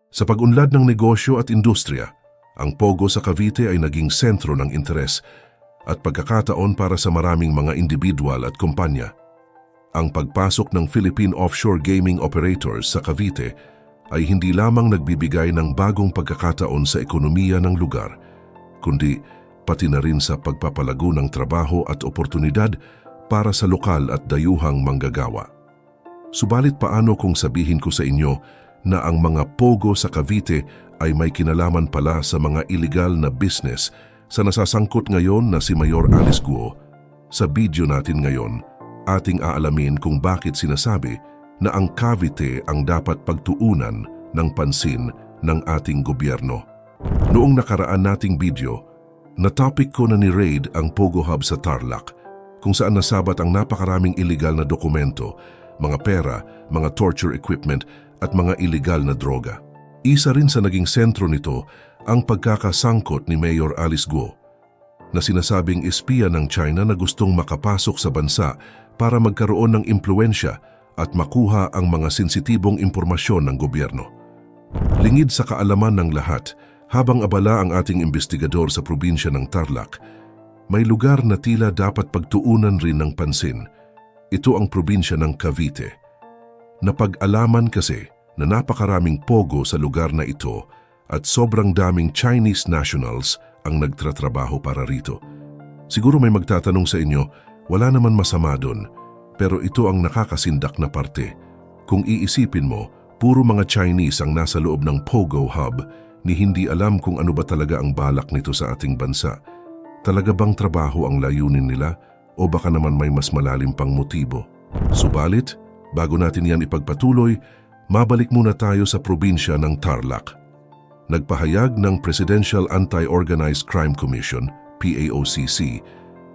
Sa pag-unlad ng negosyo at industriya, ang Pogo sa Cavite ay naging sentro ng interes at pagkakataon para sa maraming mga individual at kumpanya. Ang pagpasok ng Philippine Offshore Gaming Operators sa Cavite ay hindi lamang nagbibigay ng bagong pagkakataon sa ekonomiya ng lugar, kundi pati na rin sa pagpapalago ng trabaho at oportunidad para sa lokal at dayuhang manggagawa. Subalit paano kung sabihin ko sa inyo na ang mga Pogo sa Cavite ay may kinalaman pala sa mga illegal na business sa nasasangkot ngayon na si Mayor Alice Guo? Sa video natin ngayon, ating aalamin kung bakit sinasabi na ang Cavite ang dapat pagtuunan ng pansin ng ating gobyerno. Noong nakaraan nating video, na-topic ko na ni-raid ang Pogo Hub sa Tarlac, kung saan nasabat ang napakaraming illegal na dokumento, mga pera, mga torture equipment at mga illegal na droga. Isa rin sa naging sentro nito ang pagkakasangkot ni Mayor Alice Guo, na sinasabing espiya ng China na gustong makapasok sa bansa para magkaroon ng impluensya at makuha ang mga sensitibong impormasyon ng gobyerno. Lingid sa kaalaman ng lahat, habang abala ang ating investigador sa probinsya ng Tarlac, may lugar na tila dapat pagtuunan rin ng pansin. Ito ang probinsya ng Cavite. Napag-alaman kasi na napakaraming Pogo sa lugar na ito at sobrang daming Chinese nationals ang nagtratrabaho para rito. Siguro may magtatanong sa inyo, wala naman masama doon, pero ito ang nakakasindak na parte. Kung iisipin mo, puro mga Chinese ang nasa loob ng Pogo Hub ni hindi alam kung ano ba talaga ang balak nito sa ating bansa. Talaga bang trabaho ang layunin nila o baka naman may mas malalim pang motibo? Subalit, bago natin yan ipagpatuloy, mabalik muna tayo sa probinsya ng Tarlac. Nagpahayag ng Presidential Anti-Organized Crime Commission, PAOCC,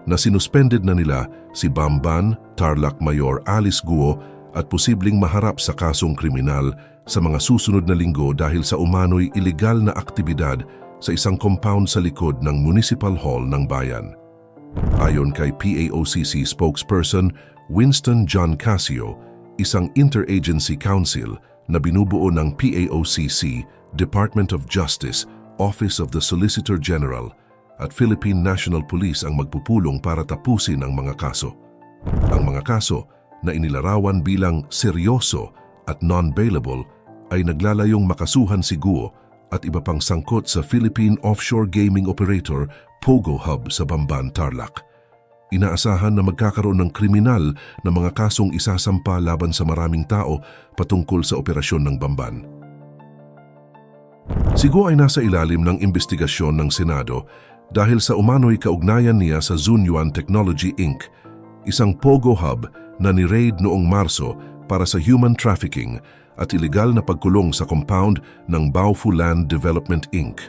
na sinuspended na nila si Bamban Tarlac Mayor Alice Guo at posibleng maharap sa kasong kriminal sa mga susunod na linggo dahil sa umano'y iligal na aktibidad sa isang compound sa likod ng Municipal Hall ng bayan. Ayon kay PAOCC spokesperson Winston John Casio, isang interagency council na binubuo ng PAOCC, Department of Justice, Office of the Solicitor General at Philippine National Police ang magpupulong para tapusin ang mga kaso. Ang mga kaso na inilarawan bilang seryoso at non-bailable ay naglalayong makasuhan si Guo at iba pang sangkot sa Philippine Offshore Gaming Operator Pogo Hub sa Bamban, Tarlac. Inaasahan na magkakaroon ng kriminal na mga kasong isasampa laban sa maraming tao patungkol sa operasyon ng Bamban. Si Guo ay nasa ilalim ng investigasyon ng Senado dahil sa umano'y kaugnayan niya sa Zunyuan Technology Inc., isang Pogo Hub na ni-raid noong Marso para sa human trafficking at iligal na pagkulong sa compound ng Baofu Land Development Inc.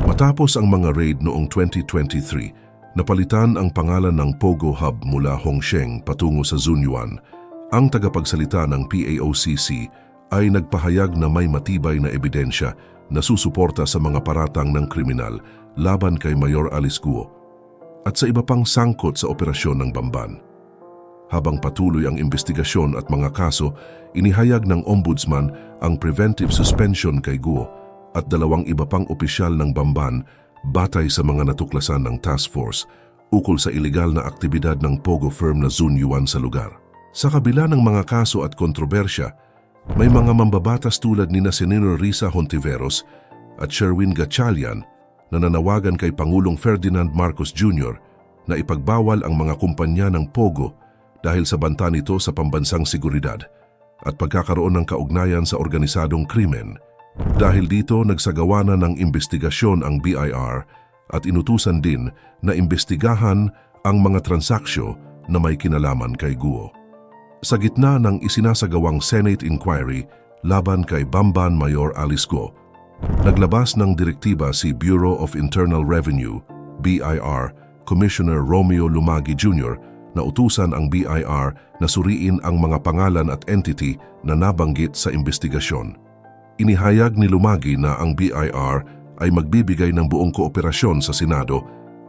Matapos ang mga raid noong 2023, napalitan ang pangalan ng Pogo Hub mula Hongsheng patungo sa Zunyuan. Ang tagapagsalita ng PAOCC ay nagpahayag na may matibay na ebidensya na susuporta sa mga paratang ng kriminal laban kay Mayor Alice Guo at sa iba pang sangkot sa operasyon ng Bamban. Habang patuloy ang investigasyon at mga kaso, inihayag ng Ombudsman ang preventive suspension kay Guo at 2 iba pang opisyal ng Bamban batay sa mga natuklasan ng task force ukol sa iligal na aktibidad ng Pogo firm na Zunyuan sa lugar. Sa kabila ng mga kaso at kontrobersya, may mga mambabatas tulad ni Senator Risa Hontiveros at Sherwin Gatchalian na nanawagan kay Pangulong Ferdinand Marcos Jr. na ipagbawal ang mga kumpanya ng Pogo dahil sa banta nito sa pambansang seguridad at pagkakaroon ng kaugnayan sa organisadong krimen. Dahil dito, nagsagawa na ng investigasyon ang BIR at inutusan din na imbestigahan ang mga transaksyo na may kinalaman kay Guo. Sa gitna ng isinasagawang Senate inquiry laban kay Bamban Mayor Alice Guo, naglabas ng direktiba si Bureau of Internal Revenue, BIR, Commissioner Romeo Lumagi Jr. na utusan ang BIR na suriin ang mga pangalan at entity na nabanggit sa investigasyon. Inihayag ni Lumagi na ang BIR ay magbibigay ng buong kooperasyon sa Senado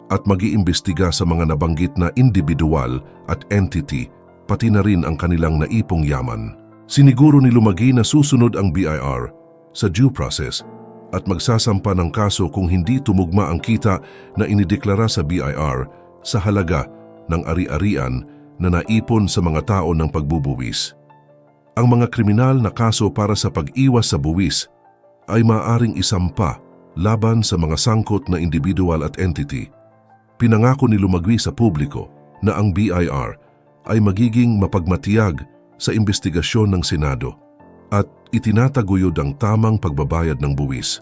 at mag-iimbestiga sa mga nabanggit na individual at entity, pati na rin ang kanilang naipong yaman. Siniguro ni Lumagi na susunod ang BIR sa due process at magsasampa ng kaso kung hindi tumugma ang kita na inideklara sa BIR sa halaga ng ari-arian na naipon sa mga tao ng pagbubuwis. Ang mga kriminal na kaso para sa pag-iwas sa buwis ay maaaring isampa laban sa mga sangkot na individual at entity. Pinangako ni Lumagui sa publiko na ang BIR ay magiging mapagmatiyag sa investigasyon ng Senado at itinataguyod ang tamang pagbabayad ng buwis.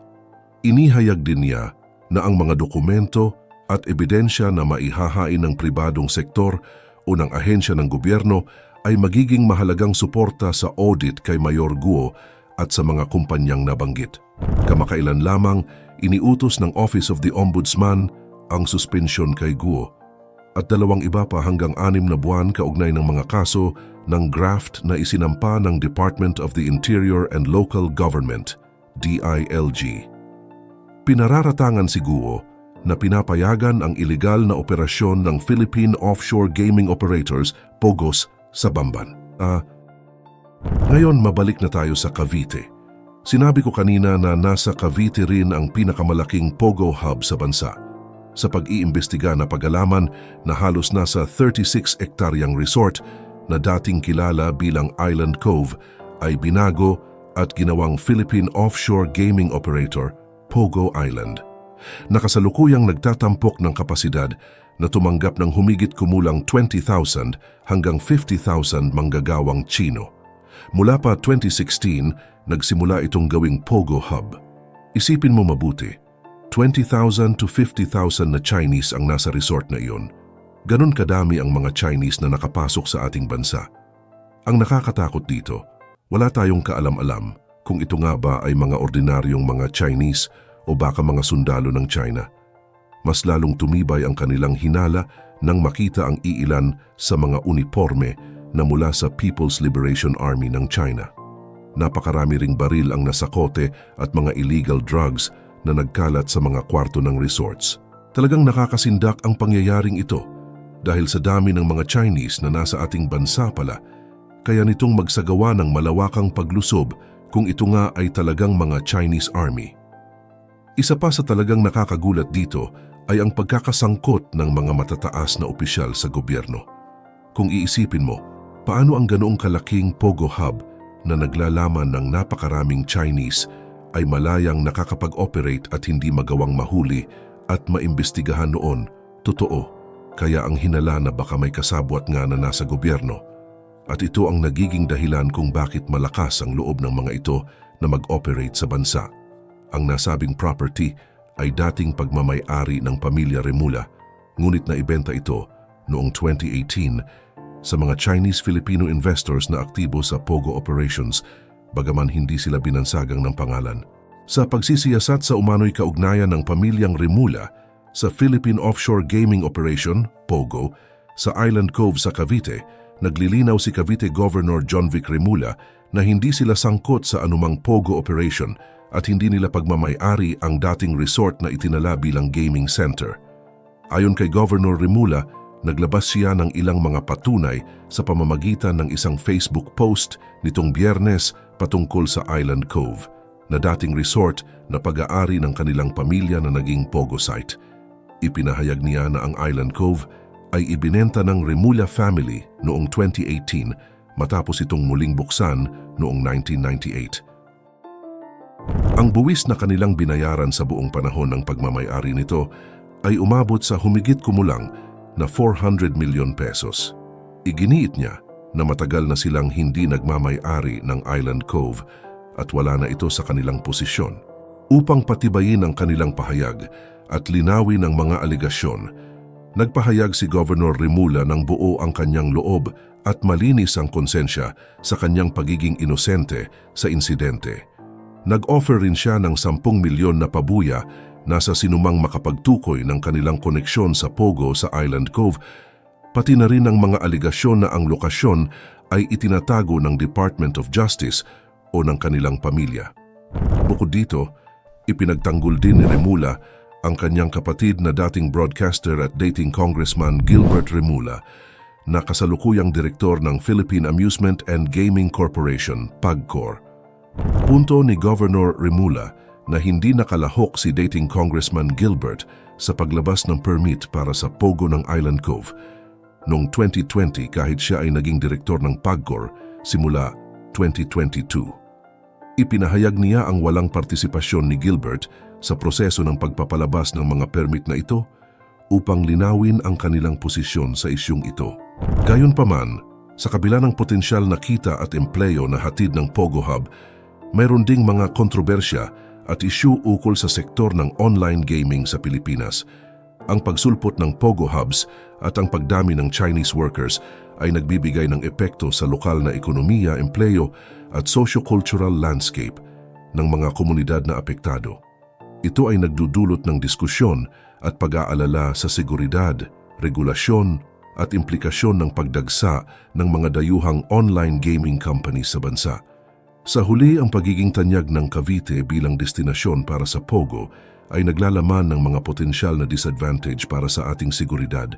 Inihayag din niya na ang mga dokumento at ebidensya na maihahain ng pribadong sektor o ng ahensya ng gobyerno ay magiging mahalagang suporta sa audit kay Mayor Guo at sa mga kumpanyang nabanggit. Kamakailan lamang, iniutos ng Office of the Ombudsman ang suspensyon kay Guo at 2 iba pa hanggang 6 na buwan kaugnay ng mga kaso ng graft na isinampa ng Department of the Interior and Local Government, DILG. Pinararatangan si Guo na pinapayagan ang ilegal na operasyon ng Philippine Offshore Gaming Operators, POGOS, sa Bamban. Ngayon mabalik na tayo sa Cavite. Sinabi ko kanina na nasa Cavite rin ang pinakamalaking POGO hub sa bansa. Sa pag-iimbestiga na pag-alaman na halos nasa 36 hektaryang resort na dating kilala bilang Island Cove ay binago at ginawang Philippine Offshore Gaming Operator, POGO Island. Nakasalukuyang nagtatampok ng kapasidad na tumanggap ng humigit kumulang 20,000 hanggang 50,000 manggagawang Chino. Mula pa 2016, nagsimula itong gawing POGO Hub. Isipin mo mabuti, 20,000 to 50,000 na Chinese ang nasa resort na iyon. Ganon kadami ang mga Chinese na nakapasok sa ating bansa. Ang nakakatakot dito, wala tayong kaalam-alam kung ito nga ba ay mga ordinaryong mga Chinese o baka mga sundalo ng China. Mas lalong tumibay ang kanilang hinala nang makita ang iilan sa mga uniforme na mula sa People's Liberation Army ng China. Napakarami ring baril ang nasakote at mga illegal drugs na nagkalat sa mga kwarto ng resorts. Talagang nakakasindak ang pangyayaring ito dahil sa dami ng mga Chinese na nasa ating bansa pala, kaya nitong magsagawa ng malawakang paglusob kung ito nga ay talagang mga Chinese Army. Isa pa sa talagang nakakagulat dito ay ang pagkakasangkot ng mga matataas na opisyal sa gobyerno. Kung iisipin mo, paano ang ganoong kalaking POGO Hub na naglalaman ng napakaraming Chinese ay malayang nakakapag-operate at hindi magawang mahuli at maimbestigahan noon? Totoo, kaya ang hinala na baka may kasabwat nga na nasa gobyerno. At ito ang nagiging dahilan kung bakit malakas ang loob ng mga ito na mag-operate sa bansa. Ang nasabing property ay dating pagmamay-ari ng pamilya Remula, ngunit naibenta ito noong 2018 sa mga Chinese-Filipino investors na aktibo sa POGO operations, bagaman hindi sila binansagang ng pangalan. Sa pagsisiyasat sa umano'y kaugnayan ng pamilyang Remula sa Philippine Offshore Gaming Operation, POGO, sa Island Cove sa Cavite, naglilinaw si Cavite Governor John Vic Remula na hindi sila sangkot sa anumang POGO operation at hindi nila pagmamay-ari ang dating resort na itinala bilang gaming center. Ayon kay Governor Remula, naglabas siya ng ilang mga patunay sa pamamagitan ng isang Facebook post nitong Biyernes patungkol sa Island Cove, na dating resort na pag-aari ng kanilang pamilya na naging POGO site. Ipinahayag niya na ang Island Cove ay ibinenta ng Remula family noong 2018 matapos itong muling buksan noong 1998. Ang buwis na kanilang binayaran sa buong panahon ng pagmamay-ari nito ay umabot sa humigit kumulang na 400 milyon pesos. Iginiit niya na matagal na silang hindi nagmamay-ari ng Island Cove at wala na ito sa kanilang posisyon. Upang patibayin ang kanilang pahayag at linawin ang mga aligasyon, nagpahayag si Governor Remula ng buo ang kanyang loob at malinis ang konsensya sa kanyang pagiging inosente sa insidente. Nag-offer rin siya ng 10 milyon na pabuya na sa sinumang makapagtukoy ng kanilang koneksyon sa POGO sa Island Cove, pati na rin ang mga aligasyon na ang lokasyon ay itinatago ng Department of Justice o ng kanilang pamilya. Bukod dito, ipinagtanggol din ni Remula ang kanyang kapatid na dating broadcaster at dating Congressman Gilbert Remula na kasalukuyang direktor ng Philippine Amusement and Gaming Corporation, PAGCOR. Punto ni Governor Rimula na hindi nakalahok si dating Congressman Gilbert sa paglabas ng permit para sa Pogo ng Island Cove noong 2020 kahit siya ay naging direktor ng PAGCOR simula 2022. Ipinahayag niya ang walang partisipasyon ni Gilbert sa proseso ng pagpapalabas ng mga permit na ito upang linawin ang kanilang posisyon sa isyung ito. Gayunpaman, sa kabila ng potensyal na kita at empleyo na hatid ng Pogo Hub, mayroon ding mga kontrobersya at isyu ukol sa sektor ng online gaming sa Pilipinas. Ang pagsulpot ng Pogo Hubs at ang pagdami ng Chinese workers ay nagbibigay ng epekto sa lokal na ekonomiya, empleyo at socio-cultural landscape ng mga komunidad na apektado. Ito ay nagdudulot ng diskusyon at pag-aalala sa seguridad, regulasyon at implikasyon ng pagdagsa ng mga dayuhang online gaming companies sa bansa. Sa huli, ang pagiging tanyag ng Cavite bilang destinasyon para sa Pogo ay naglalaman ng mga potensyal na disadvantage para sa ating seguridad.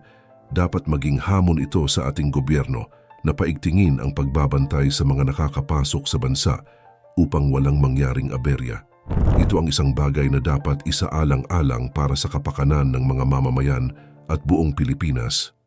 Dapat maging hamon ito sa ating gobyerno na paigtingin ang pagbabantay sa mga nakakapasok sa bansa upang walang mangyaring aberya. Ito ang isang bagay na dapat isaalang-alang para sa kapakanan ng mga mamamayan at buong Pilipinas.